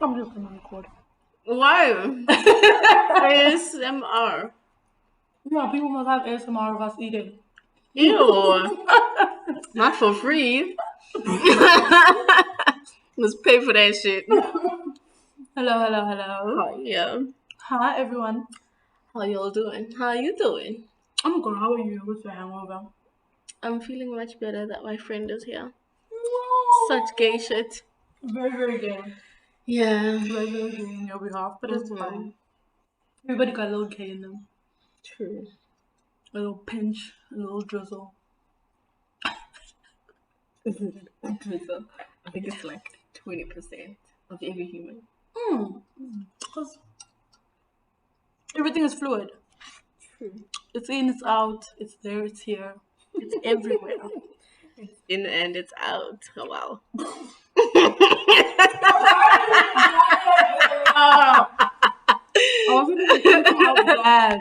I'm just gonna record. Why? ASMR. Yeah, people must have ASMR of us eating. Ew. Not for free. Let's pay for that shit. Hello. Yeah. Hi, everyone. How y'all doing? How you doing? I'm good. How are you? What's your hangover? I'm feeling much better that my friend is here. No. Such gay shit. Very, very gay. Yeah. Very, very gay on your behalf, but it's fine. Everybody got a little K in them. True. A little pinch, a little drizzle. Drizzle. I think it's like 20% of every human. Because everything is fluid. True. It's in, it's out, it's there, it's here, it's everywhere. It's in and it's out. Oh wow. I wasn't even thinking of that.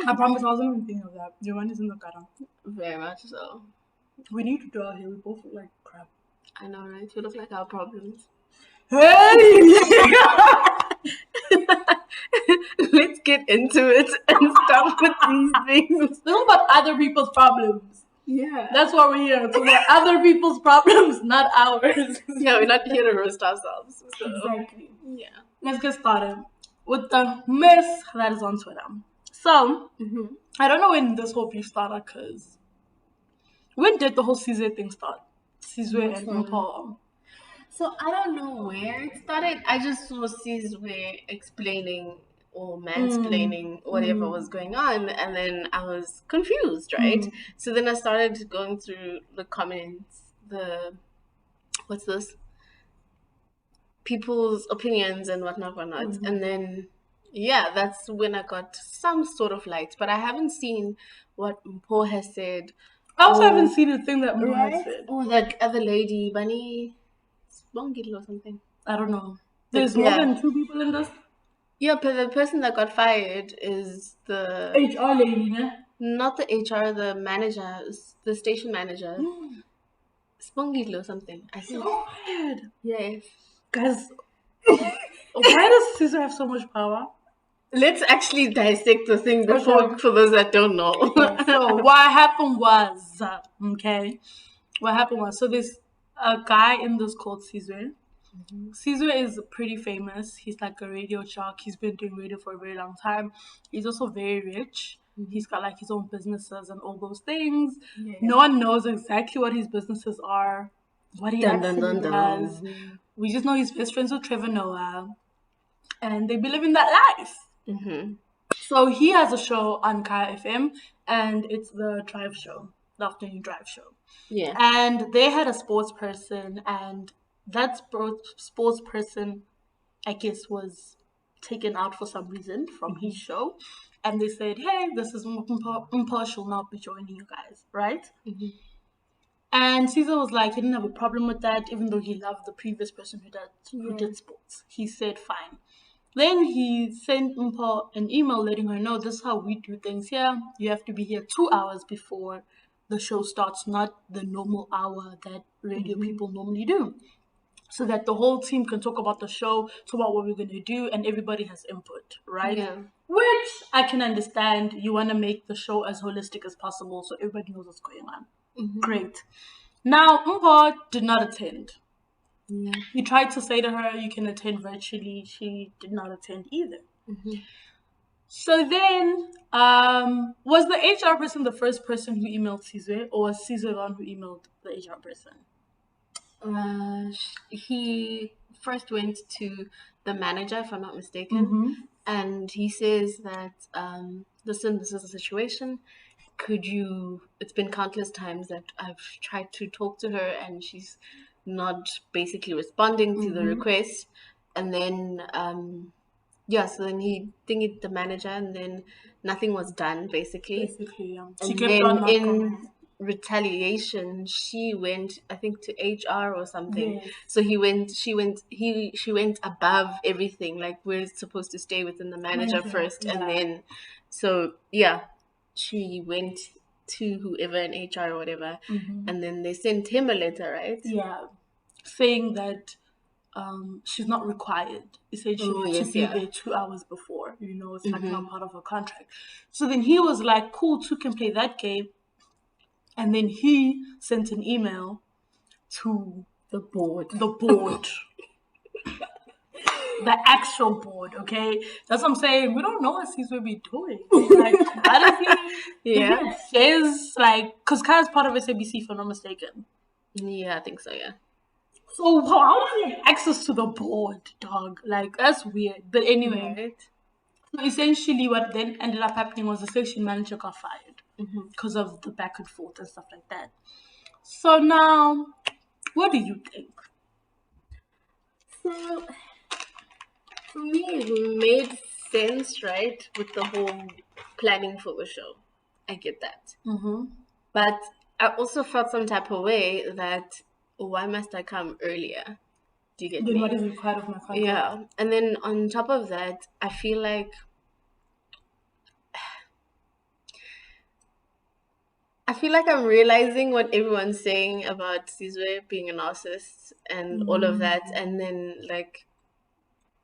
I promise I wasn't even thinking of that. Your one is in the gutter. Very much so. We need to draw here. We both look like crap. I know, right? We look like our problems. Hey! Let's get into it and stop with these things. This is about other people's problems. Yeah. That's why we're here. To about other people's problems, not ours. Yeah, we're not here to roast ourselves. So. Exactly. Yeah. Let's get started with the mess that is on Twitter. So, I don't know when this whole beef started, because when did the whole Sizwe thing start? Sizwe and Mpho. So I don't know where it started. I just saw Sizwe explaining or mansplaining whatever was going on, and then I was confused, right? So then I started going through the comments, what's this? People's opinions and whatnot. And then, yeah, that's when I got some sort of light. But I haven't seen what Mpho has said. I also haven't seen a thing that Mpho has said. Or that other lady, Bunny Spongil or something. I don't know. There's more than 2 people in this? Yeah, but the person that got fired is the... HR lady, ne? Not the HR, the manager, the station manager. Spongil or something, I think. So weird. Yes. Guys, why does Sizwe have so much power? Let's actually dissect the thing before, for those that don't know. So what happened was, so there's a guy in this called Sizwe. Sizwe is pretty famous. He's like a radio shark. He's been doing radio for a very long time. He's also very rich. He's got like his own businesses and all those things. Yeah. No one knows exactly what his businesses are, what he actually does. We just know he's best friends with Trevor Noah, and they be living that life. So he has a show on Kaya FM, and it's the drive show, the afternoon drive show. Yeah. And they had a sports person, and that sports person, I guess, was taken out for some reason from his show. And they said, hey, this is Mpho shall not be joining you guys, right? And Caesar was like, he didn't have a problem with that, even though he loved the previous person who did sports. He said, fine. Then he sent Mpho an email letting her know, this is how we do things here. You have to be here 2 hours before the show starts, not the normal hour that radio people normally do. So that the whole team can talk about the show, talk about what we're going to do, and everybody has input, right? Yeah. Which I can understand. You want to make the show as holistic as possible so everybody knows what's going on. Great. Now, Mpho did not attend. Yeah. He tried to say to her, you can attend virtually. She did not attend either. So then, was the HR person the first person who emailed Sizwe, or was Sizwe the one who emailed the HR person? He first went to the manager, if I'm not mistaken, and he says that, listen, this is the situation. It's been countless times that I've tried to talk to her and she's not basically responding to the request. And then, so then he dinged the manager, and then nothing was done, basically. Yeah. And then in retaliation, she went, I think, to HR or something. Yes. So she went above everything. Like, we're supposed to stay within the manager first. Yeah. And then, she went to whoever in HR or whatever, and then they sent him a letter, right? Yeah, saying that she's not required essentially to yes, be yeah. there 2 hours before. It's like not part of her contract. So then he was like, cool, two can play that game. And then he sent an email to The board. the board. The actual board, okay? That's what I'm saying. We don't know what Caesar be doing. Like, how does he? Yeah. Is he Fizz? Like, because Kai's part of SABC, if I'm not mistaken. Yeah, I think so, yeah. So how does he have access to the board, dog? Like, that's weird. But anyway, Right. so essentially what then ended up happening was the section manager got fired because of the back and forth and stuff like that. So now, what do you think? So, for me, it made sense, right, with the whole planning for the show. I get that. But I also felt some type of way that, why must I come earlier? Do you get Then me? what is required of my contract? Yeah. And then on top of that, I feel like I'm realizing what everyone's saying about Caesar being a narcissist and all of that, and then like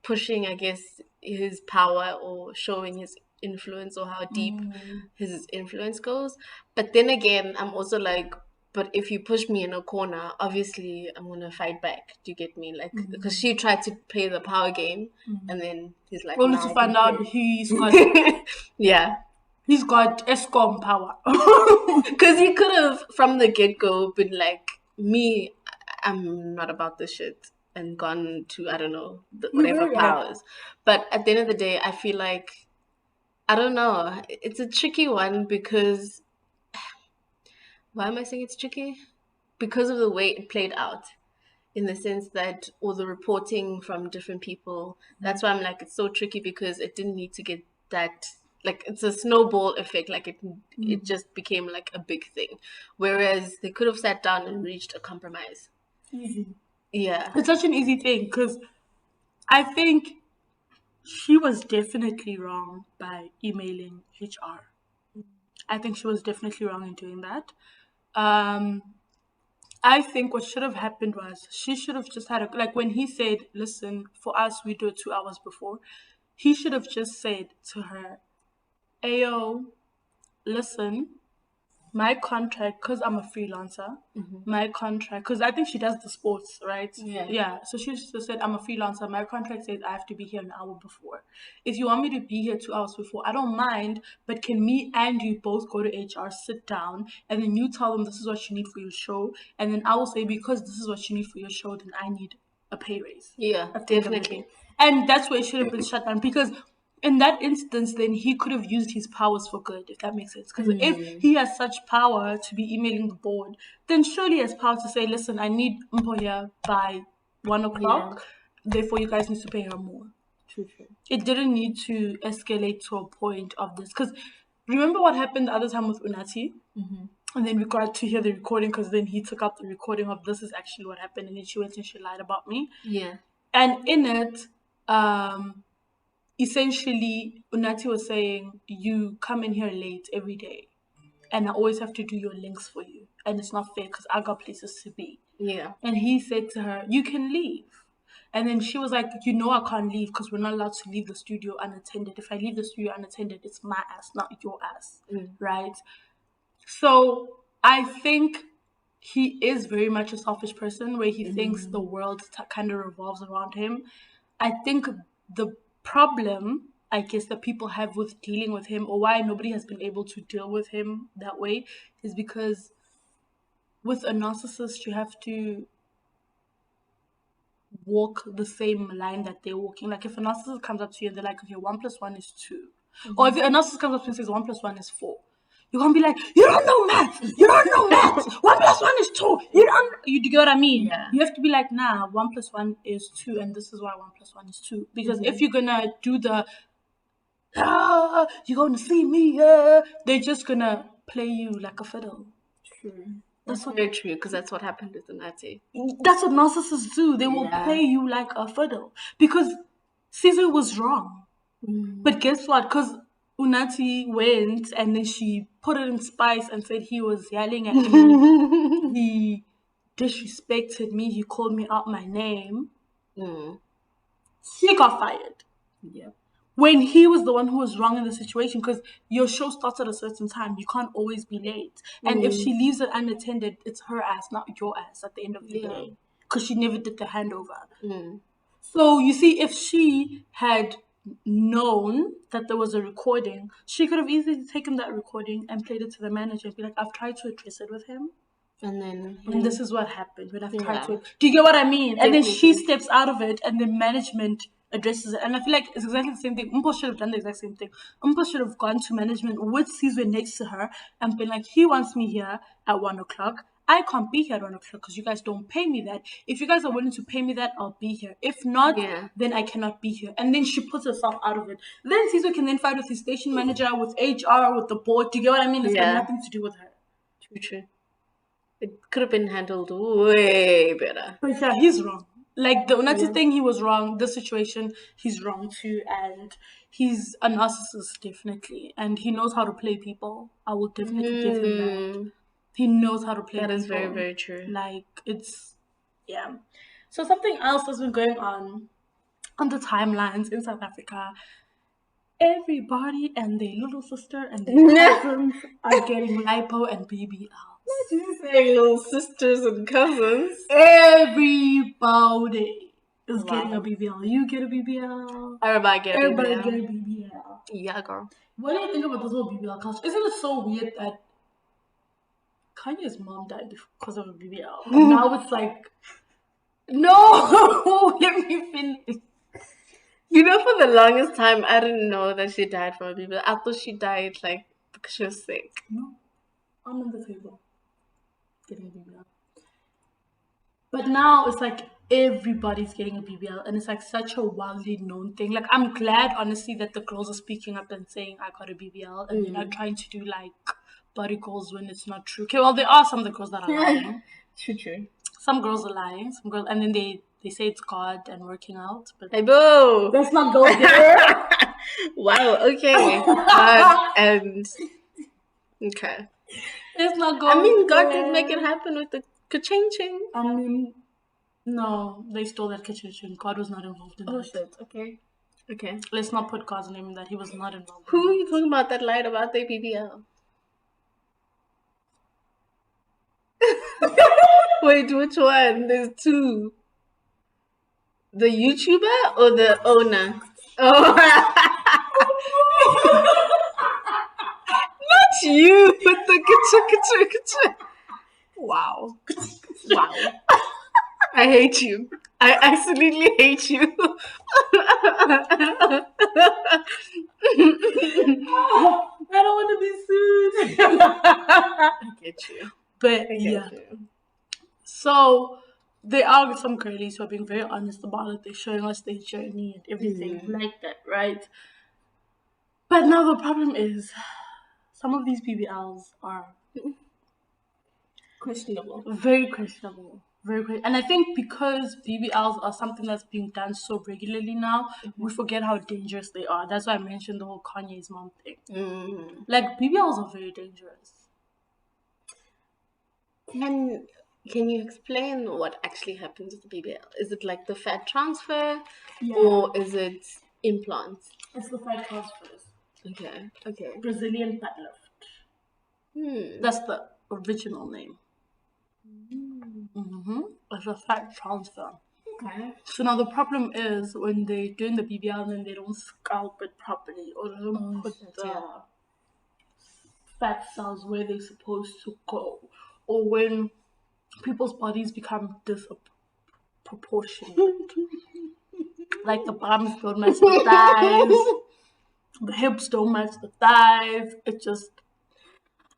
pushing, I guess, his power or showing his influence or how deep his influence goes. But then again, I'm also like, but if you push me in a corner, obviously I'm gonna fight back. Do you get me? Like, because she tried to play the power game, and then he's like, Only nah, to I find can out play. he's got Yeah. he's got ESCOM power. Because he could have, from the get go, been like, me, I'm not about this shit, and gone to, I don't know, whatever Right. powers. But at the end of the day, I feel like, I don't know, it's a tricky one because, why am I saying it's tricky? Because of the way it played out, in the sense that all the reporting from different people, that's why I'm like, it's so tricky because it didn't need to get that, like, it's a snowball effect, like it just became like a big thing, whereas they could have sat down and reached a compromise. Easy. Yeah. It's such an easy thing because I think she was definitely wrong by emailing HR. I think she was definitely wrong in doing that. I think what should have happened was she should have just had like when he said, "Listen, for us we do it 2 hours before," he should have just said to her, "Ayo, listen, my contract, because I'm a freelancer, my contract, because I think she does the sports, right? Yeah. So she just said, I'm a freelancer. My contract says I have to be here an hour before. If you want me to be here 2 hours before, I don't mind, but can me and you both go to HR, sit down, and then you tell them this is what you need for your show. And then I will say, because this is what you need for your show, then I need a pay raise. Yeah, At the end of the definitely. day. And that's where it should have been shut down because in that instance, then he could have used his powers for good, if that makes sense. Because if he has such power to be emailing the board, then surely he has power to say, listen, I need Mpo here by 1 o'clock. Therefore, you guys need to pay her more. True. It didn't need to escalate to a point of this. Because remember what happened the other time with Unati? And then we got to hear the recording because then he took out the recording of this is actually what happened. And then she went and she lied about me. Yeah. And in it, essentially, Unati was saying, you come in here late every day, and I always have to do your links for you, and it's not fair because I got places to be. Yeah. And he said to her, you can leave. And then she was like, I can't leave because we're not allowed to leave the studio unattended. If I leave the studio unattended, it's my ass, not your ass, right? So I think he is very much a selfish person where he thinks the world kind of revolves around him. I think the problem, I guess, that people have with dealing with him or why nobody has been able to deal with him that way is because with a narcissist, you have to walk the same line that they're walking. Like if a narcissist comes up to you and they're like, okay, 1 + 1 is 2. Or if a narcissist comes up to you and says 1 + 1 is 4. You're gonna be like, you don't know math. You don't know math. 1 + 1 is 2. You get what I mean? Yeah. You have to be like, nah, 1 + 1 is 2, and this is why 1 + 1 is 2. Because if you're gonna do the you're gonna see me, they're just gonna play you like a fiddle. True. That's very true because that's what happened with Unati. That's what narcissists do. They will play you like a fiddle because Caesar was wrong. But guess what? Because Unati went and then she put it in spice and said he was yelling at me. He disrespected me. He called me out my name. She got fired. Yeah. When he was the one who was wrong in the situation, because your show starts at a certain time, you can't always be late. And if she leaves it unattended, it's her ass, not your ass at the end of the day, because she never did the handover. So you see, if she had known that there was a recording, she could have easily taken that recording and played it to the manager and be like, I've tried to address it with him. And this is what happened when I've tried to. Do you get what I mean? And then she steps out of it, and then management addresses it. And I feel like it's exactly the same thing. Umpo should have done the exact same thing. Umpo should have gone to management with Caesar next to her and been like, he wants me here at 1 o'clock. I can't be here at 1 o'clock because you guys don't pay me that. If you guys are willing to pay me that, I'll be here. If not, then I cannot be here. And then she puts herself out of it. Then Caesar can then fight with his station manager, with HR, with the board. Do you get what I mean? It's got nothing to do with her. True. It could have been handled way better. But yeah, he's wrong. Like, the Unati thing, he was wrong. This situation, he's wrong too. And he's a narcissist, definitely. And he knows how to play people. I will definitely give him that. He knows how to play people. That is very, very true. Like, it's, yeah. So something else has been going on the timelines in South Africa. Everybody and their little sister and their cousins are getting lipo and BBL. What did you say, little sisters and cousins? Everybody is getting a BBL. You get a BBL. Everybody get a BBL. Everybody get a BBL. Yeah, girl. What do you think about this whole BBL culture? Isn't it so weird that Kanye's mom died because of a BBL? Now it's like, no, let me finish. You know, for the longest time, I didn't know that she died from a BBL. I thought she died like because she was sick. No, I'm on the table getting a BBL. But now it's like everybody's getting a BBL, and it's like such a wildly known thing. Like, I'm glad, honestly, that the girls are speaking up and saying I got a BBL, and they're not trying to do like body calls when it's not true. Okay, well, there are some of the girls that are lying. True. Some girls are lying. Some girls, and then they say it's God and working out. But hey, boo! Let's not go there. Wow. Okay. And okay. Let's not go. I mean, God did make it happen with the ka-ching-ching. I mean, no, they stole that ka-ching. God was not involved in that. Oh shit. Okay. Let's not put God's name in that. He was not involved. Who are you talking about that lied about their BBL? Wait, which one? There's two. The YouTuber or the owner? Oh, not you with the ka-ching. Wow. I hate you. I absolutely hate you. I don't want to be sued. I get you. But yeah. So there are some girlies who are being very honest about it. They're showing us their journey and everything like that, right? But now the problem is some of these BBLs are questionable. Very questionable. And I think because BBLs are something that's being done so regularly now, we forget how dangerous they are. That's why I mentioned the whole Kanye's mom thing. Like, BBLs are very dangerous. Can you explain what actually happens with the BBL? Is it like the fat transfer, or is it implants? It's the fat transfers. Okay. Brazilian fat lift. That's the original name. It's a fat transfer. Okay. So now the problem is when they're doing the BBL and they don't scalp it properly, or they don't put the fat cells where they're supposed to go, or when people's bodies become disproportionate. Like the bums don't match the thighs, the hips don't match the thighs. It just,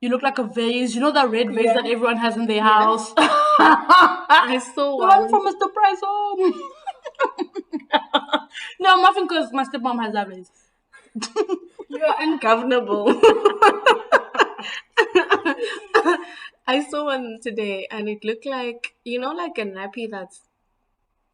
you look like a vase. You know that red vase that everyone has in their house? I saw one. The one from Mr. Price home. No, I'm laughing because my stepmom has that vase. You're ungovernable. I saw one today and it looked like, like a nappy that's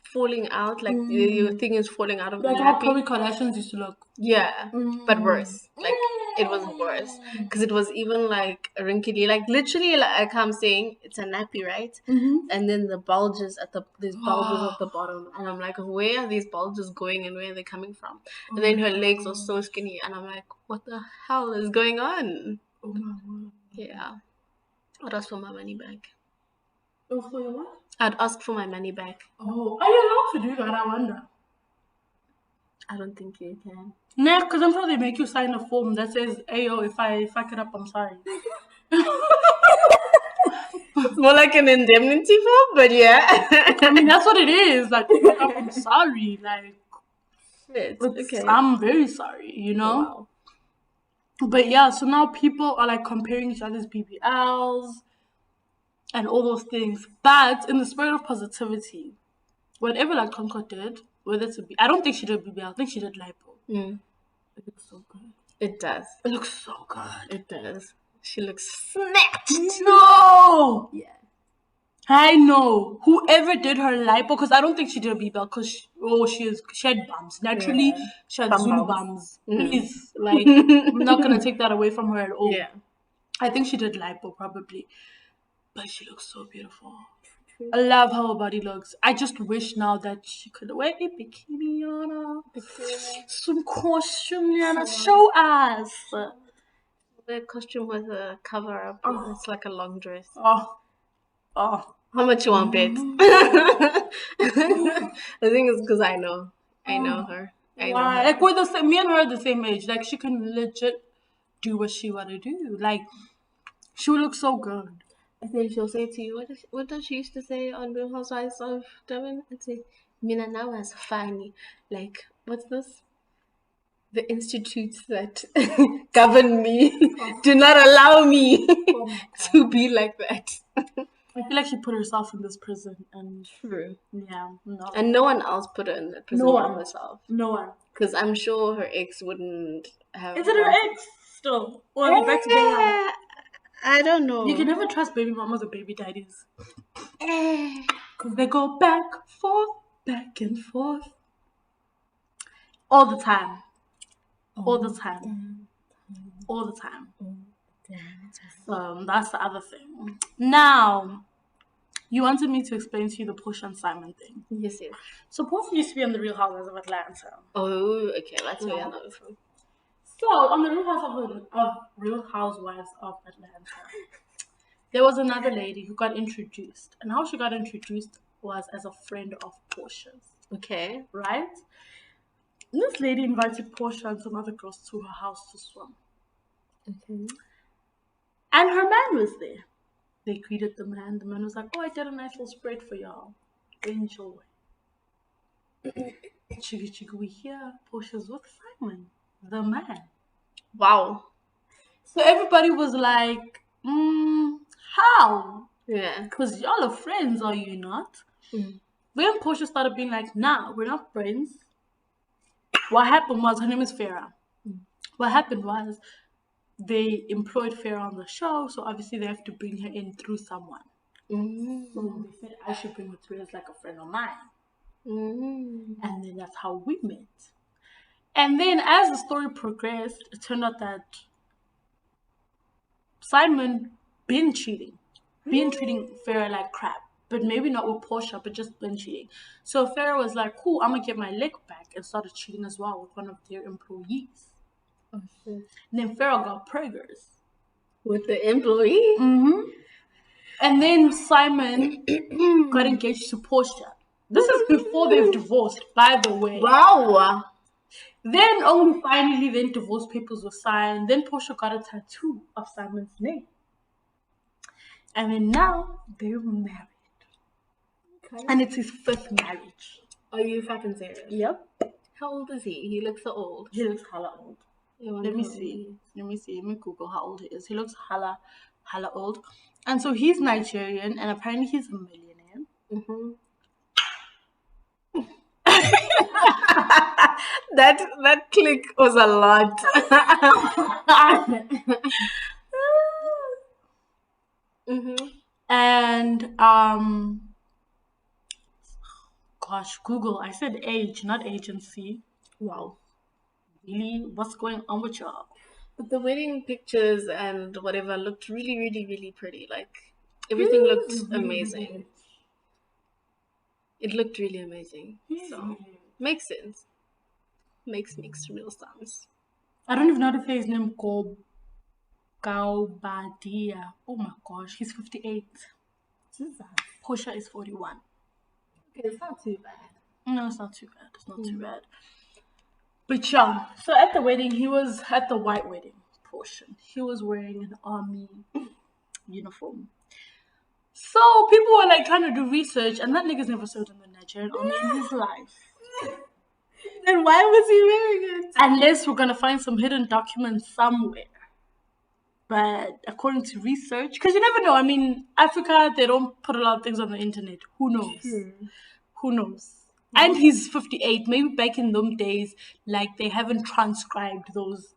falling out, like your thing is falling out of the nappy. Like how Khloe Kardashians used to look. Yeah, but worse. Like it was worse because it was even like wrinkly, like literally, like I'm saying, it's a nappy, right? And then the bulges there's bulges at the bottom, and I'm like, where are these bulges going and where are they coming from? And then her legs are so skinny, and I'm like, what the hell is going on? Oh my word. Yeah, I'd ask for my money back. Oh, for your what? I'd ask for my money back. Oh, are you allowed to do that? I wonder. I don't think you can. Nah, because I'm sure they make you sign a form that says, "Ayo, if I fuck it up, I'm sorry." It's more like an indemnity form, but yeah. I mean, that's what it is. Like, I'm sorry. Like, Okay. I'm very sorry, you know? Wow. But yeah, so now people are like comparing each other's BBLs and all those things. But in the spirit of positivity, whatever like Concord did, whether to be, I don't think she did BBL, I think she did lipo. It looks so good. It does. It looks so good. It does. She looks snatched. No! Yeah. I know. Whoever did her lipo, because I don't think she did a BBL, because she had bumps. Naturally, she had Zulu bums. Please, like, I'm not gonna take that away from her at all. Yeah. I think she did lipo probably, but she looks so beautiful. I love how her body looks. I just wish now that she could wear a bikini on her. Some costume, Yana. Show us. The costume was a cover up. It's like a long dress. Oh. How much you want, babes? The thing is, because I know her. I know her. Like we're the same. Me and her are the same age. Like she can legit do what she wanna do. Like she would look so good. And then she'll say to you, what does she used to say on Real Housewives of Durban? I'd say, Mina now as funny. Like, what's this? The institutes that govern me do not allow me to be like that. I feel like she put herself in this prison, and True. yeah, no. And no one else put her in that prison but herself. No one. Because I'm sure her ex wouldn't have. Is it her ex still? Or are they back together? I don't know. You can never trust baby mamas or baby daddies. Because they go back and forth. All the time. All the time. All the time. So that's the other thing. Now, you wanted me to explain to you the Portia and Simon thing. Yes. So Portia used to be on the Real Housewives of Atlanta. Oh, okay. That's where I know it from. So on the Real Housewives of Atlanta, there was another lady who got introduced, and how she got introduced was as a friend of Portia's. Okay. Right? This lady invited Portia and some other girls to her house to swim. Okay. And her man was there. They greeted the man. The man was like, "Oh, I did a nice little spread for y'all. Enjoy." Chigga, we hear Portia's with Simon, the man. Wow. So everybody was like, how? Yeah. Because y'all are friends, are you not? When Portia started being like, nah, we're not friends. What happened was, her name is Farrah. What happened was, they employed Farrah on the show, so obviously they have to bring her in through someone. So they said I should bring her through as like a friend of mine. And then that's how we met. And then as the story progressed, it turned out that Simon been treating Farrah like crap. But maybe not with Portia, but just been cheating. So Farrah was like, cool, I'm going to get my leg back, and started cheating as well with one of their employees. Oh, shit. And then Farrah got preggers. With the employee? And then Simon got engaged to Portia. This is before they've divorced, by the way. Wow. Then only finally, then divorce papers were signed. Then Portia got a tattoo of Simon's name. And then now they're married. Okay. And it's his first marriage. Are you fucking serious? Yep. How old is he? He looks so old. He looks hella old. Let me see. Let me Google how old he is. He looks hella old. And so he's Nigerian, and apparently he's a millionaire. That click was a lot. And gosh, Google. I said age, not agency. Wow. Really? What's going on with y'all? But the wedding pictures and whatever looked really, really, really pretty. Like everything looked amazing. It looked really amazing. So makes sense. Makes real sense. I don't even know how to say his name. Gaubadia. Oh my gosh, he's 58. Portia is 41. Okay, it's not too bad. No, it's not too bad. It's not too bad. But yeah, so at the wedding, he was at the white wedding portion. He was wearing an army uniform. So people were like trying to do research, and that nigga's never served in the Nigerian army in his life. Then why was he wearing it? Unless we're gonna find some hidden documents somewhere. But according to research, because you never know. I mean, Africa, they don't put a lot of things on the internet. Who knows? Who knows? And he's 58. Maybe back in them days, like they haven't transcribed those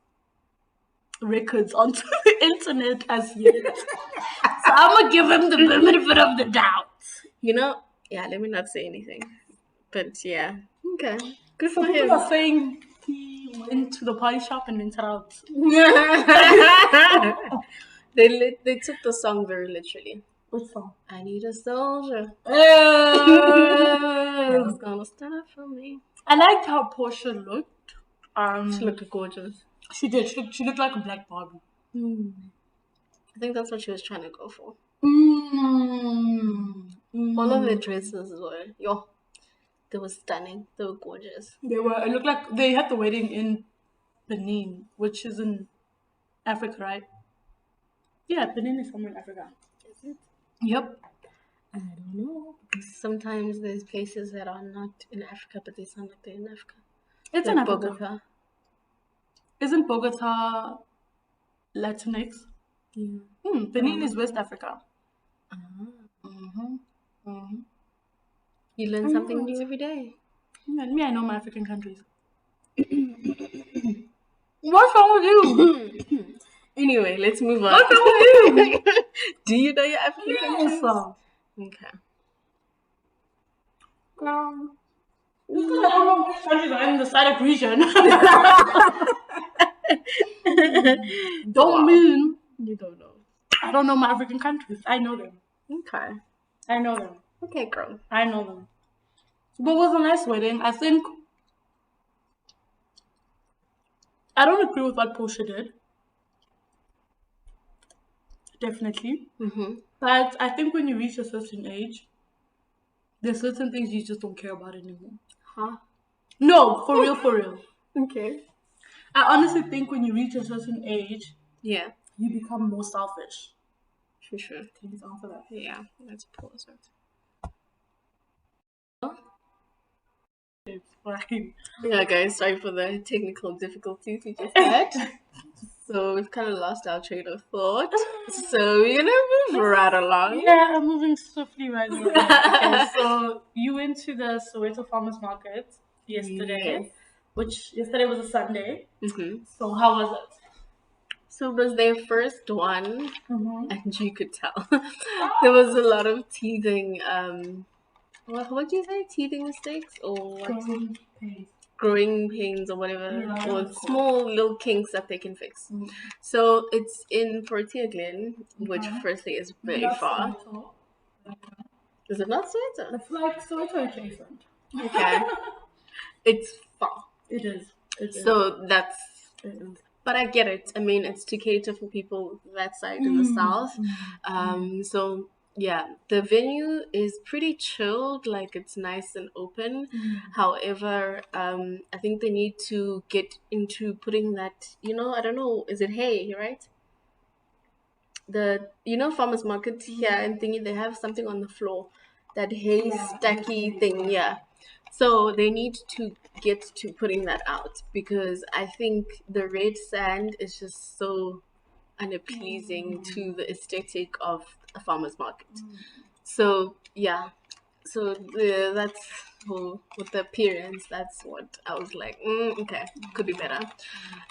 records onto the internet as yet. So I'm gonna give him the benefit of the doubt. You know, yeah, let me not say anything. But yeah, okay. Good for him. People are saying he went to the party shop and rented out. They took the song very literally. What song? I need a soldier. I Who's gonna stand up for me? liked how Portia looked. She looked gorgeous. She did. She looked like a black Barbie. I think that's what she was trying to go for. All All of the dresses were, they were stunning. They were gorgeous. They were. It looked like they had the wedding in Benin, which is in Africa, right? Yeah, Benin is somewhere in Africa. Is it? Yep. I don't know. Because sometimes there's places that are not in Africa, but they sound like they're in Africa. It's like in Africa. Bogota. Isn't Bogota Latinx? Yeah. Benin is West Africa. You learn something new every day. Yeah, me, I know my African countries. What's wrong with you? Anyway, let's move on. What's wrong with you? Do you know your African countries? Okay. This is how long which countries are in the SADC region. Don't mean you don't know. I don't know my African countries. I know them. Okay. I know them. Okay, girl. I know them. But it was a nice wedding. I think I don't agree with what Portia did. Definitely. But I think when you reach a certain age, there's certain things you just don't care about anymore. Huh? No, for real, for real. Okay. I honestly think when you reach a certain age, Yeah. you become more selfish. For sure. Can you answer that? Yeah. Let's pause it. It's fine. Yeah, guys, sorry for the technical difficulties we just had. So we've kind of lost our train of thought. So we're gonna move right along. Yeah, I'm moving swiftly right now. Okay, so you went to the Soweto Farmers Market yesterday, which yesterday was a Sunday. So how was it? So it was their first one, and you could tell there was a lot of teething. What do you say? Teething mistakes or what? Growing pains or whatever, or small little kinks that they can fix. So it's in Portia Glen, which firstly is very far. Is it not Soweto? It's like Soweto adjacent. Okay. It's far. It is. So that's. But I get it. I mean, it's to cater for people that side in the south. So yeah, the venue is pretty chilled. Like it's nice and open. However, I think they need to get into putting that. I don't know. Is it hay, right? The farmers market here and thingy, they have something on the floor, that hay stacky thing. Yeah. So they need to get to putting that out, because I think the red sand is just so unappeasing to the aesthetic of a farmer's market. So yeah, so that's with the appearance, that's what I was like, okay, could be better.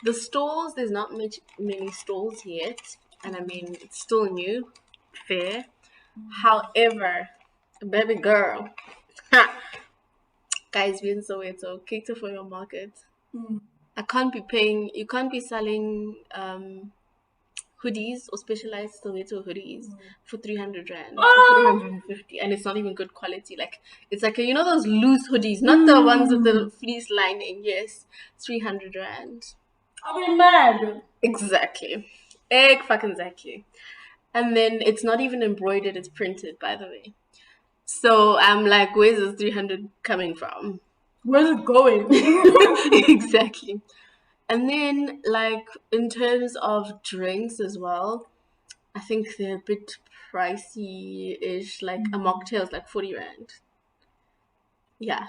The stalls, there's not many stalls yet, and I mean, it's still new, fair. However, baby girl, guys, being Soweto, cater for your market. You can't be selling hoodies or specialized Soweto hoodies for 300 rand, for 350, and it's not even good quality. Like, it's like, you know, those loose hoodies, not the ones with the fleece lining. Yes, 300 rand. Are we mad? Exactly. Egg fucking exactly. And then it's not even embroidered, it's printed, by the way. So I'm like, where's this 300 coming from? Where's it going? Exactly. And then, like, in terms of drinks as well, I think they're a bit pricey-ish. Like, a mocktail is like 40 rand. Yeah,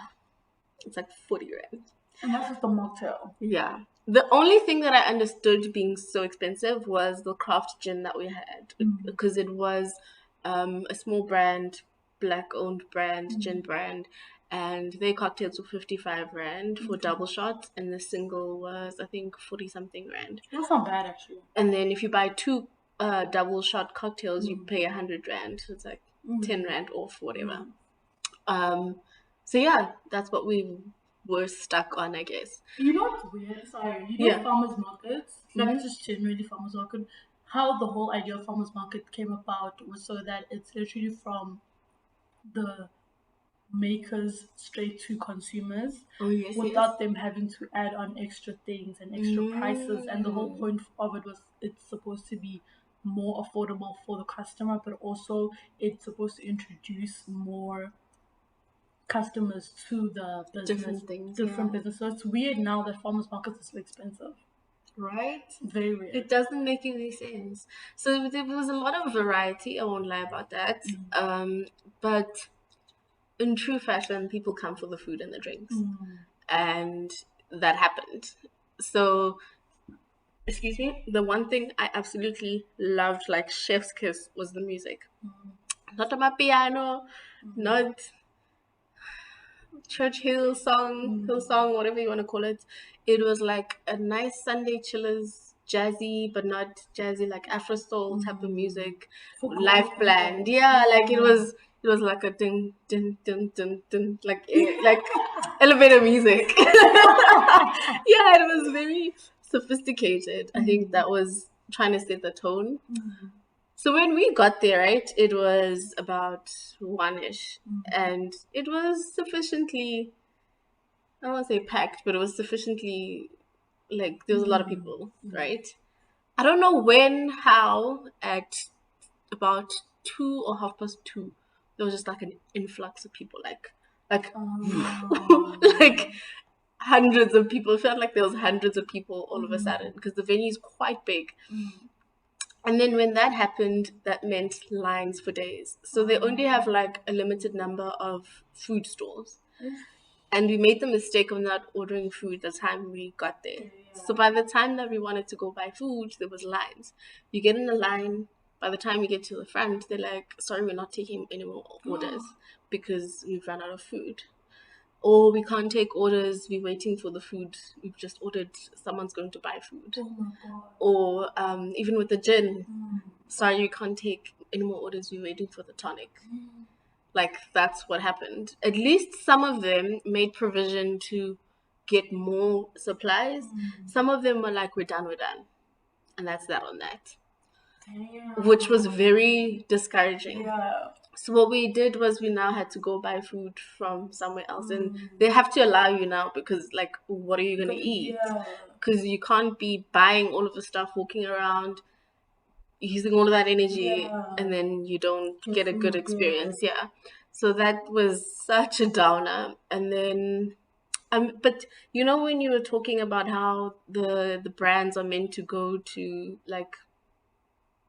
it's like 40 rand. And that's just a mocktail. Yeah. The only thing that I understood being so expensive was the craft gin that we had, because it was a small brand, black-owned brand, gin brand, and their cocktails were 55 rand for double shots, and the single was, I think, 40 something rand. That's not bad, actually. And then if you buy two double shot cocktails, you pay 100 rand. So it's like 10 rand off, whatever. So yeah, that's what we were stuck on, I guess. You know what's weird? Sorry. You know Yeah. farmers markets? Like, just generally farmers market. How the whole idea of farmers market came about was so that it's literally from the makers straight to consumers Oh, yes, without them having to add on extra things and extra prices. And the whole point of it was it's supposed to be more affordable for the customer, but also it's supposed to introduce more customers to the business, Different things, different yeah. business. So it's weird now that farmers markets is so expensive. Right? Very weird. It doesn't make any sense. So there was a lot of variety, I won't lie about that. But in true fashion, people come for the food and the drinks. And that happened. So, excuse me, the one thing I absolutely loved, like chef's kiss, was the music. Not on my piano, not church hill song, whatever you want to call it. It was like a nice Sunday chillers, jazzy, but not jazzy, like Afro soul type of music, live band. Yeah, like it was like a ding ding ding ding ding, like elevator music. Yeah, it was very sophisticated. I think that was trying to set the tone. So when we got there, right, it was about 1-ish, and it was sufficiently, I don't want to say packed, but it was sufficiently, like, there was a lot of people, right? I don't know when, how, at about 2 or 2:30, there was just like an influx of people, like like hundreds of people. It felt like there was hundreds of people all of a sudden because the venue is quite big. And then when that happened, that meant lines for days. So they only have like a limited number of food stalls. And we made the mistake of not ordering food the time we got there. So by the time that we wanted to go buy food, there was lines. You get in a line, by the time you get to the front, they're like, sorry, we're not taking any more orders because we've run out of food. Or we can't take orders, we're waiting for the food. We've just ordered, someone's going to buy food. Oh my god. Or even with the gin, sorry, we can't take any more orders, we're waiting for the tonic. Like, that's what happened. At least some of them made provision to get more supplies. Some of them were like, we're done. And that's that on that. Damn. Which was very discouraging. Yeah. So what we did was we now had to go buy food from somewhere else. And they have to allow you now because, like, what are you going to eat? Because you can't be buying all of the stuff, walking around, using all of that energy, and then you don't get a good experience. Yeah. So that was such a downer. And then but you know, when you were talking about how the brands are meant to go to, like,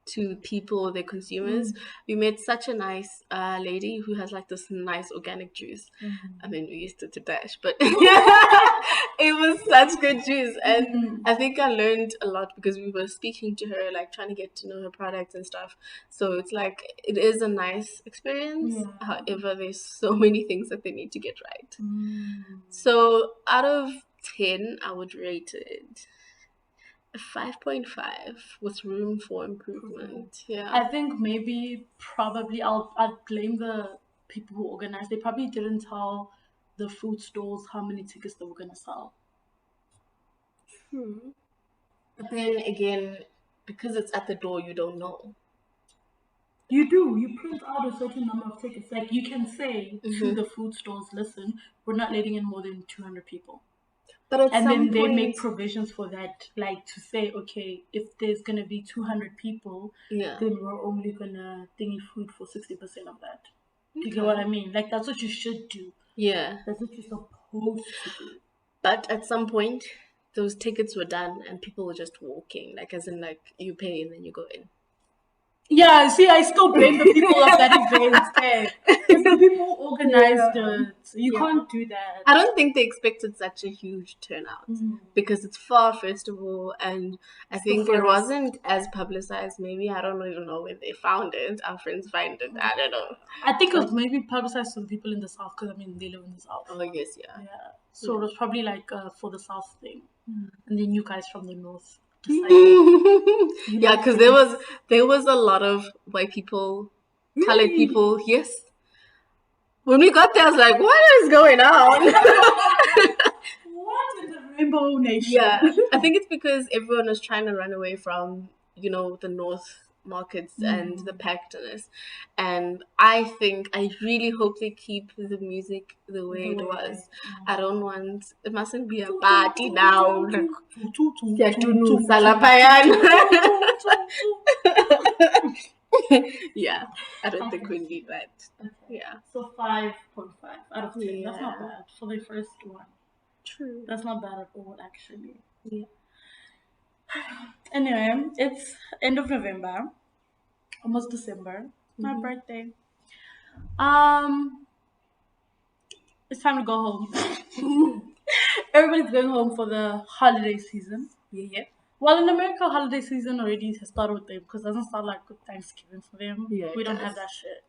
to people, their consumers, we met such a nice lady who has like this nice organic juice. I mean, we used it to dash, but it was such good juice. And I think I learned a lot because we were speaking to her, like trying to get to know her products and stuff. So it's like, it is a nice experience. However, there's so many things that they need to get right. So out of 10, I would rate it 5.5 with room for improvement. Yeah. I think maybe probably I'd blame the people who organized. They probably didn't tell the food stalls how many tickets they were gonna sell. Hmm. But then again, because it's at the door, you don't know. You do. You print out a certain number of tickets. Like you can say to Mm-hmm. the food stores, listen, we're not letting in more than 200 people. But at And some then they make point, provisions for that, like to say, okay, if there's gonna be 200 people, yeah. then we're only gonna thingy food for 60% of that. Do you get Okay. what I mean? Like that's what you should do. Yeah. That's what you're supposed to do. But at some point, those tickets were done and people were just walking. Like, as in, like, you pay and then you go in. Yeah, see, I still blame the people of that event. Okay, it's the people who organized it. You Yeah. can't do that. I don't think they expected such a huge turnout Mm. because it's far festival and I think it first. wasn't as publicized. Maybe I don't even know where they found it. Our friends find it. I don't know. I think it was maybe publicized to the people in the south because I mean they live in the south. Oh, I guess, yeah. Yeah, so it was probably like for the south thing, and then you guys from the north. Yeah, because there was a lot of white people, colored people. Yes. When we got there, I was like, "What is going on?" What in the Rainbow Nation? Yeah, I think it's because everyone was trying to run away from, the North markets and the packedness. And I really hope they keep the music the way it was. I don't want, it mustn't be a party now. Like, yeah, I don't think we need that. Okay. Yeah. So 5.5 out of 10. That's not Yeah. bad for the first one. True. That's not bad at all, actually. Yeah. Anyway, it's end of November, almost December. My birthday. It's time to go home. Everybody's going home for the holiday season. Yeah. Well, in America, holiday season already has started with them because it doesn't start like with Thanksgiving for them. Yeah, we it don't does. have that shit.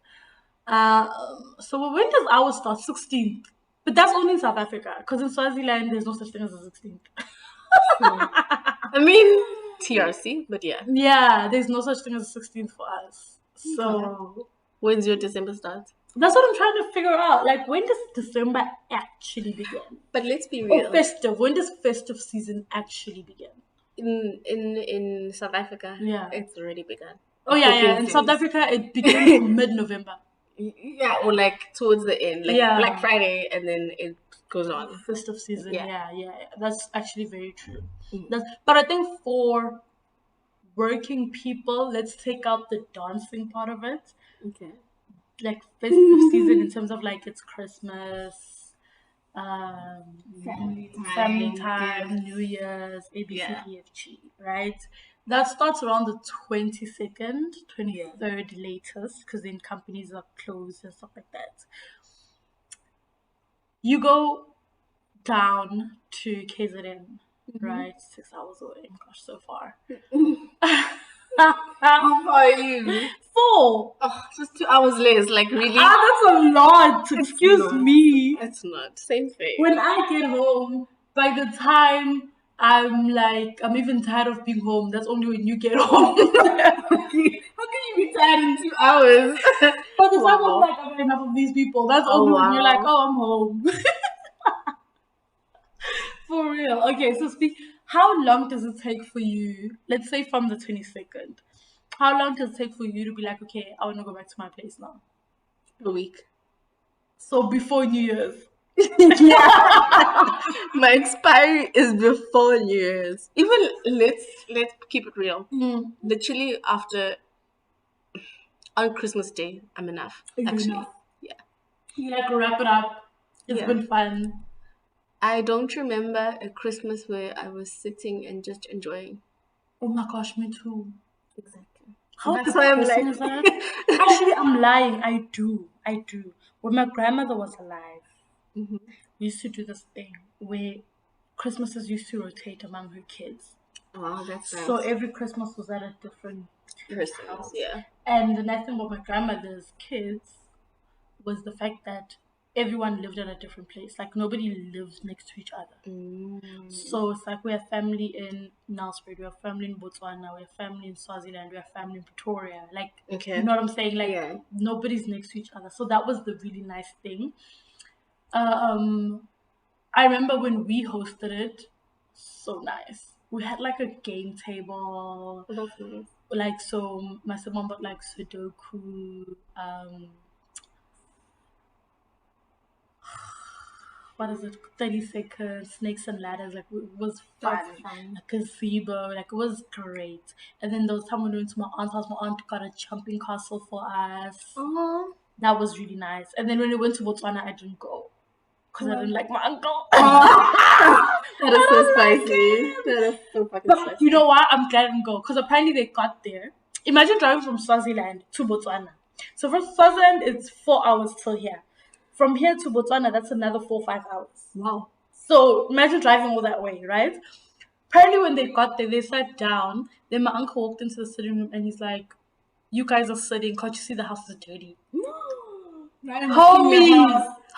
So when does ours start? 16th. But that's only in South Africa because in Swaziland, there's no such thing as a 16th. I mean, TRC, but yeah. Yeah, there's no such thing as a 16th for us. So when's your December start? That's what I'm trying to figure out. Like, when does December actually begin? But let's be real. Or festive. When does festive season actually begin? In South Africa, yeah, it's already begun. Oh yeah. In South Africa, it begins mid-November. Yeah, or like towards the end, like Black Friday, and then it goes on. Festive season. Yeah. That's actually very true. Mm. But I think for working people, let's take out the dancing part of it. Okay. Like festive season in terms of like it's Christmas, family time, New Year's, ABCDFG, right? That starts around the 22nd, 23rd latest, because then companies are closed and stuff like that. You go down to KZN, right? 6 hours away. Gosh, so far. How far are you? 4. Oh, just 2 hours less. Like, really? That's a lot. Excuse me. It's not. Same thing. When I get home, by the time I'm even tired of being home. That's only when you get home. How can you be tired in 2 hours? By the time I'm like, I've had enough of these people. That's only when you're like, oh, I'm home. For real. Okay, so how long does it take for you, let's say from the 22nd, how long does it take for you to be like, okay, I want to go back to my place now? A week. So before New Year's. Yeah. My expiry is before New Year's. Even let's keep it real. Literally on Christmas Day, I'm enough. Actually. Yeah. You like wrap it up. It's been fun. I don't remember a Christmas where I was sitting and just enjoying. Oh my gosh, me too. Exactly. That's why I'm like, actually, I'm lying. I do. When my grandmother was alive, we used to do this thing where Christmases used to rotate among her kids. Oh, that's nice. So every Christmas was at a different person's house. Yeah. And the nice thing about my grandmother's kids was the fact that everyone lived at a different place. Like nobody lived next to each other. So it's like we have family in Nelspruit, we have family in Botswana, we have family in Swaziland, we have family in Pretoria. Like, you know what I'm saying? Like nobody's next to each other. So that was the really nice thing. I remember when we hosted it, so nice. We had like a game table. That's nice. Like, so my stepmom bought like Sudoku, what is it, 30 seconds, snakes and ladders. Like, it was fun. That's fun. A gazebo, like, it was great. And then there was time when we went to my aunt's house. My aunt got a jumping castle for us. Oh, That was really nice. And then when we went to Botswana, I didn't go because I didn't like my uncle. that is so spicy. That is so fucking But spicy. you know what? I'm glad I didn't go because apparently they got there. Imagine driving from Swaziland to Botswana. So from Swaziland, it's 4 hours till here. From here to Botswana, that's another 4 or 5 hours. Wow. So imagine driving all that way, right? Apparently, when they got there, they sat down. Then my uncle walked into the sitting room and he's like, "You guys are sitting. Can't you see the house is dirty?" Homie,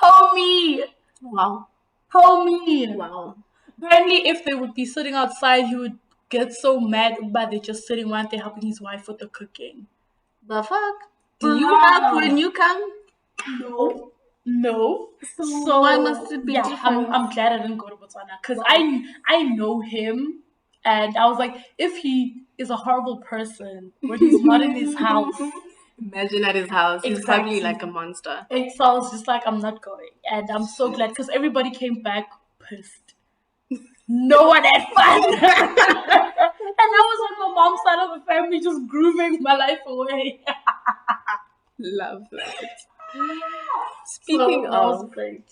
homie, Wow. homie. Wow. Apparently, if they would be sitting outside, he would get so mad, but they're just sitting one day helping his wife with the cooking. The fuck? Do you help when you come? No. No. So why must it be yeah, different? I'm glad I didn't go to Botswana because I know him, and I was like, if he is a horrible person when he's not in his house, Imagine at his house. He's Exactly. probably like a monster. so I was just like, I'm not going, and I'm so glad because everybody came back pissed. No one had fun, and I was on my mom's side of the family just grooving my life away. Love that. Speaking So that was of great.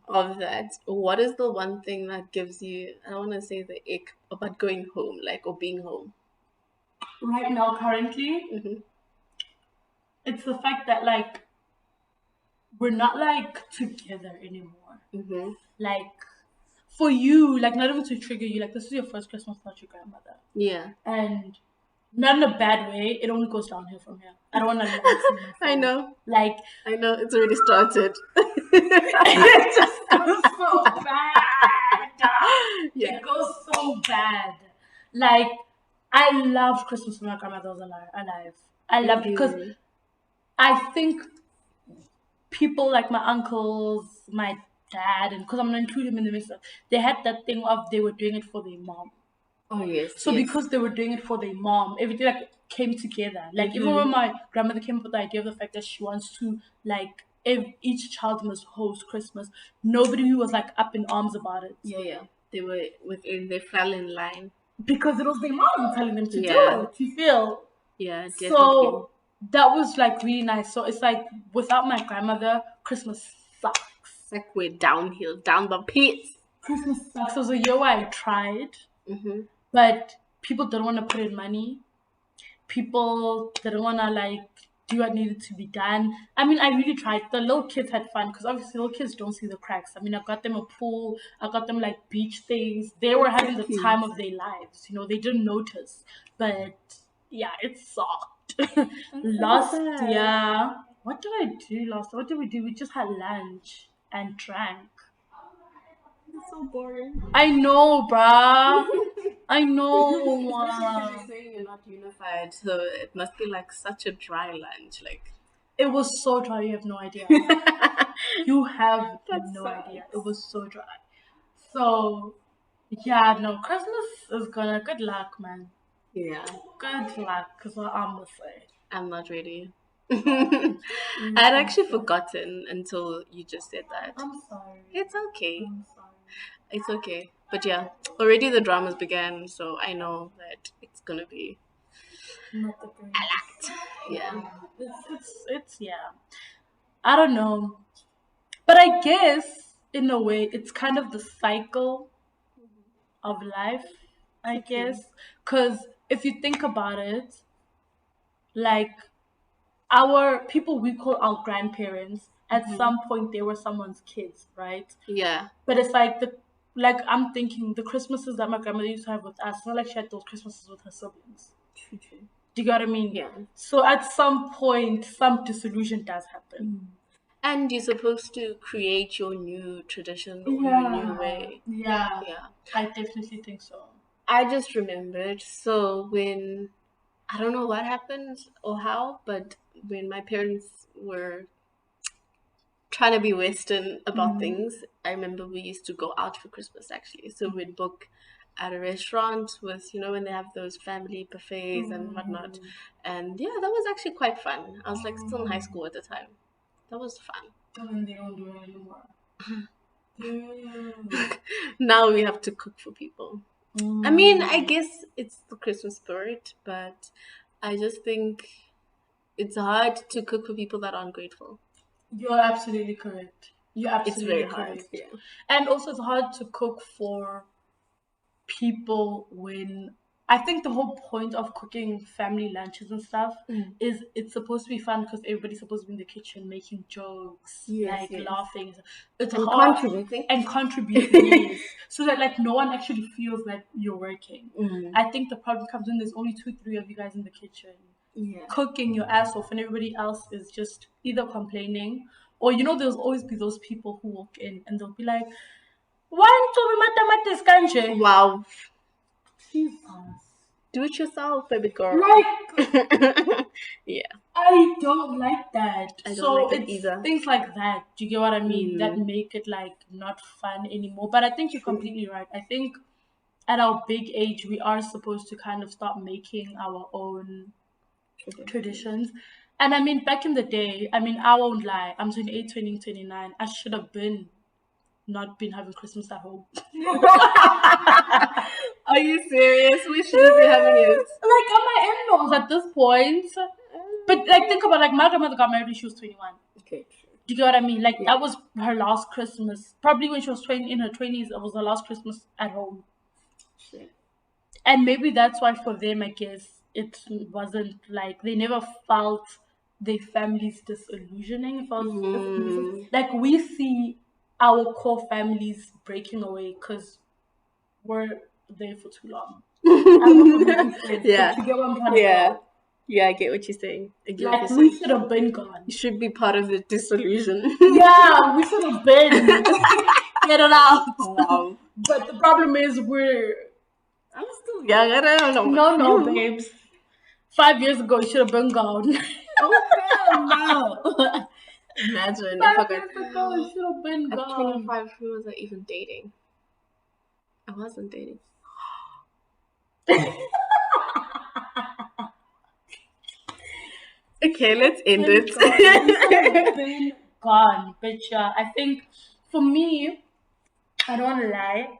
of that, what is the one thing that gives you, I don't want to say the ick about going home, like, or being home? Right now, currently, Mhm. it's the fact that like we're not like together anymore. Mhm. Like for you, like not even to trigger you, like this is your first Christmas without your grandmother, Yeah. and not in a bad way. It only goes downhill from here. I don't want to. I know. Like I know. It's already started. it just goes so bad. Yeah. It goes so bad. Like I loved Christmas when my grandmother was alive. I loved it because Mhm. I think people like my uncles, my dad, and because I'm not including him in the mix, they had that thing of they were doing it for their mom. Oh yes. So yes. because they were doing it for their mom, everything like came together. Like even when my grandmother came up with the idea of the fact that she wants to like each child must host Christmas, nobody was like up in arms about it Yeah. They were within. They fell in line. because it was their mom telling them to Yeah. do it. You feel? Yeah. Definitely. So that was like really nice. So it's like without my grandmother, Christmas sucks. It's like we're downhill, down the pit. Christmas sucks. It was a year where I tried, Mm-hmm. but people didn't want to put in money. People didn't want to like do what needed to be done. I mean, I really tried. The little kids had fun because obviously little kids don't see the cracks. I mean, I got them a pool. I got them like beach things. They were having the cute. time of their lives. You know, they didn't notice. But yeah, it sucked. Last sad. year, what did I do last? What did we do? We just had lunch and drank. It's so boring. I know, bruh. I know. You're saying you're not unified, so it must be like such a dry lunch. Like It was so dry, you have no idea. You have That no sucks. idea. It was so dry. So, yeah, no, Christmas is gonna, good luck, man. yeah, Good luck, is what I'm gonna say. I'm not ready. I'd actually forgotten until you just said that. I'm sorry. It's okay. I'm sorry. It's okay. But yeah, already the dramas began, so I know that it's gonna be Not the greatest. yeah. It's yeah. I don't know. But I guess, in a way, it's kind of the cycle of life, I guess. Because if you think about it, like our people we call our grandparents, at some point they were someone's kids, right? Yeah. But it's like I'm thinking the Christmases that my grandmother used to have with us, it's not like she had those Christmases with her siblings. True. Do you get what I mean? Yeah. So at some point, some disillusion does happen. And you're supposed to create your new tradition or your new way. Yeah. Yeah. I definitely think so. I just remembered. So when I don't know what happened or how, but when my parents were trying to be Western about things, I remember we used to go out for Christmas actually. So we'd book at a restaurant with, when they have those family buffets and whatnot. And yeah, that was actually quite fun. I was like still in high school at the time. That was fun. And then they don't do it anymore. Now we have to cook for people. I mean, I guess it's the Christmas spirit, but I just think it's hard to cook for people that aren't grateful. You're absolutely correct. You're It's absolutely very hard. correct. Yeah. And also, it's hard to cook for people when I think the whole point of cooking family lunches and stuff is it's supposed to be fun because everybody's supposed to be in the kitchen making jokes, Yes, laughing. It's And hard contributing. and contributing, yes, so that like no one actually feels like you're working. I think the problem comes when there's only 2, 3 of you guys in the kitchen cooking your ass off, and everybody else is just either complaining or there'll always be those people who walk in and they'll be like, "Why don't you kanje?" Wow. Jesus. Do it yourself, baby girl. Like, yeah. I don't like that. I don't So like it it's either. things like that. Do you get what I mean? That make it like not fun anymore. But I think you're completely right. I think at our big age, we are supposed to kind of start making our own traditions. And I mean, back in the day, I mean, I won't lie. I'm 28, turning 29. I should have not been having Christmas at home. Are you serious? We shouldn't be having it. Like, at my in-laws at this point. But, like, think about, like, my grandmother got married when she was 21. Okay, true. Do you get what I mean? Like, that was her last Christmas. Probably when she was in her 20s, it was her last Christmas at home. Shit. And maybe that's why for them, I guess, it wasn't, like, they never felt their family's disillusioning. Like, we see our core families breaking away because we're there for too long. Yeah. You get what I'm trying to say? Yeah, I get what you're saying. Like, we should have been gone. You should be part of the disillusion. Yeah, we should have been. Get it out. Wow. But the problem is I'm still young. I don't know. No, babes. 5 years ago, you should have been gone. Oh, hell no. Imagine. 5 years ago, you should have been At gone. 25, who was I even dating? I wasn't dating. Okay, let's end it. Been gone, but yeah, I think for me, I don't want to lie.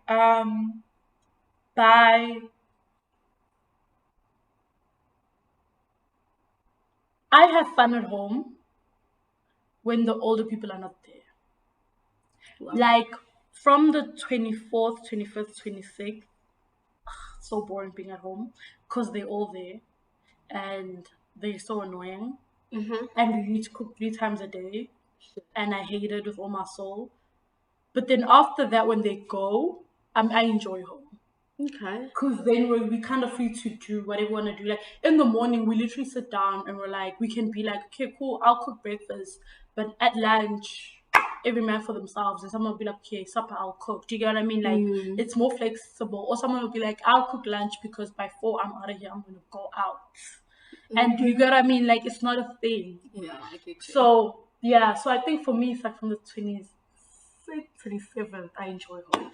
I have fun at home when the older people are not there. Wow. Like from the 24th, 25th, 26th, so boring being at home because they're all there and they're so annoying. And we need to cook 3 times a day, and I hate it with all my soul. But then after that, when they go, I enjoy home. Okay. Because then we kind of free to do whatever we want to do. Like in the morning, we literally sit down and we're like, we can be like, okay, cool, I'll cook breakfast. But at lunch, every man for themselves. And someone will be like, okay, supper, I'll cook. Do you get what I mean? Like, it's more flexible. Or someone will be like, I'll cook lunch because by 4, I'm out of here. I'm going to go out. And do you get what I mean? Like, it's not a thing. Yeah, I get you. So, yeah. So I think for me, it's like from the 26th, 27th, I enjoy home.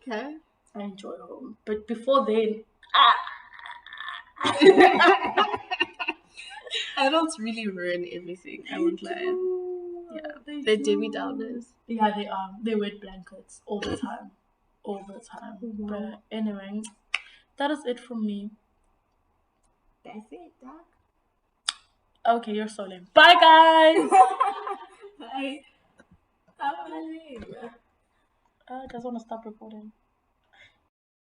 Okay. I enjoy home. But before then, adults really ruin everything. I won't lie. Yeah, they're Debbie Downers. Yeah, they are. They're wet blankets all the time. All the time. But anyway, that is it from me. That's it, Doc. Okay, you're so lame. Bye, guys! Bye. How am I lame? I just want to stop recording.